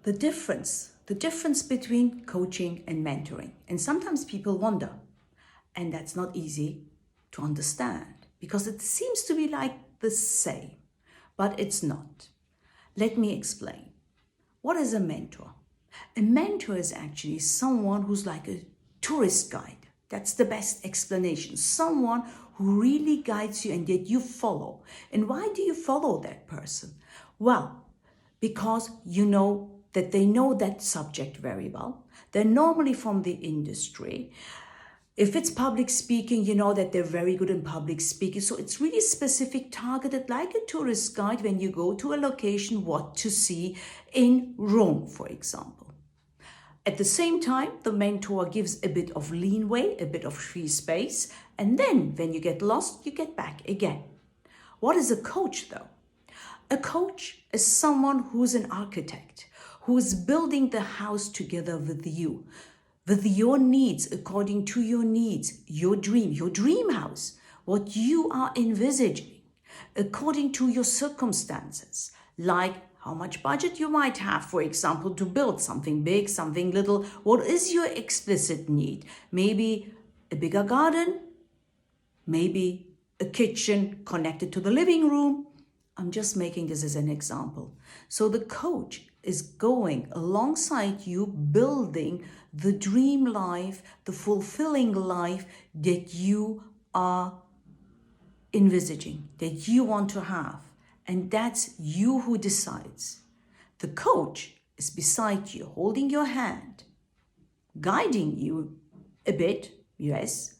The difference between coaching and mentoring. And sometimes people wonder, and that's not easy to understand because it seems to be like the same, but it's not. Let me explain. What is a mentor? A mentor is actually someone who's like a tourist guide. That's the best explanation. Someone who really guides you and that you follow. And why do you follow that person? Well, because you know that they know that subject very well. They're normally from the industry. If it's public speaking, you know that they're very good in public speaking. So it's really specific, targeted, like a tourist guide when you go to a location, what to see in Rome, for example. At the same time, the mentor gives a bit of leeway, a bit of free space. And then when you get lost, you get back again. What is a coach though? A coach is someone who's an architect, who is building the house together with you, with your needs, according to your needs, your dream house, what you are envisaging, according to your circumstances, like how much budget you might have, for example, to build something big, something little. What is your explicit need? Maybe a bigger garden, maybe a kitchen connected to the living room. I'm just making this as an example. So the coach is going alongside you, building the dream life, the fulfilling life that you are envisaging, that you want to have. And that's you who decides. The coach is beside you, holding your hand, guiding you a bit, yes.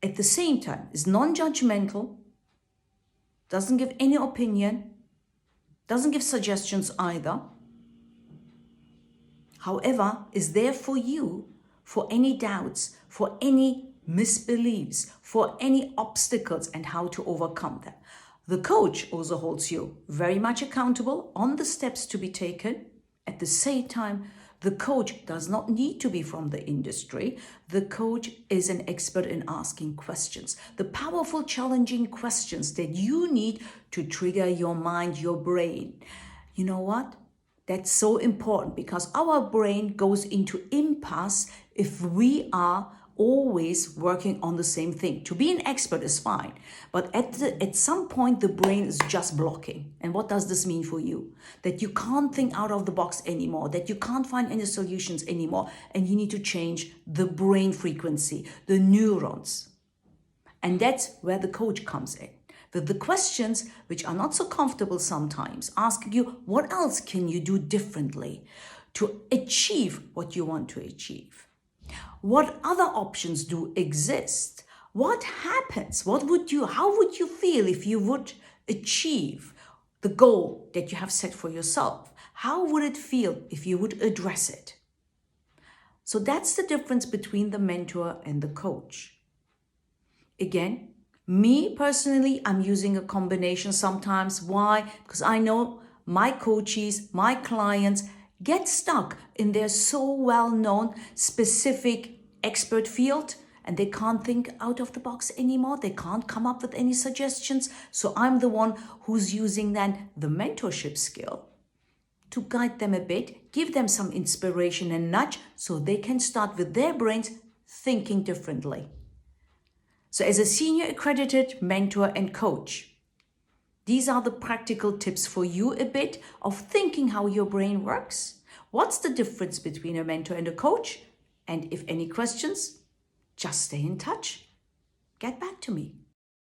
At the same time, is non-judgmental, doesn't give any opinion, doesn't give suggestions either. However, is there for you for any doubts, for any misbeliefs, for any obstacles and how to overcome them. The coach also holds you very much accountable on the steps to be taken. At the same time, the coach does not need to be from the industry. The coach is an expert in asking questions, the powerful, challenging questions that you need to trigger your mind, your brain. You know what? That's so important because our brain goes into impasse if we are always working on the same thing. To be an expert is fine, but at some point the brain is just blocking. And what does this mean for you? That you can't think out of the box anymore, that you can't find any solutions anymore, and you need to change the brain frequency, the neurons. And that's where the coach comes in. With the questions which are not so comfortable sometimes, asking you what else can you do differently to achieve what you want to achieve? What other options do exist? What happens? How would you feel if you would achieve the goal that you have set for yourself? How would it feel if you would address it? So that's the difference between the mentor and the coach. Again, me personally, I'm using a combination sometimes. Why? Because I know my coaches, my clients get stuck in their so well-known specific expert field and they can't think out of the box anymore. They can't come up with any suggestions. So I'm the one who's using then the mentorship skill to guide them a bit, give them some inspiration and nudge so they can start with their brains thinking differently. So as a senior accredited mentor and coach, these are the practical tips for you a bit of thinking how your brain works. What's the difference between a mentor and a coach? And if any questions, just stay in touch. Get back to me.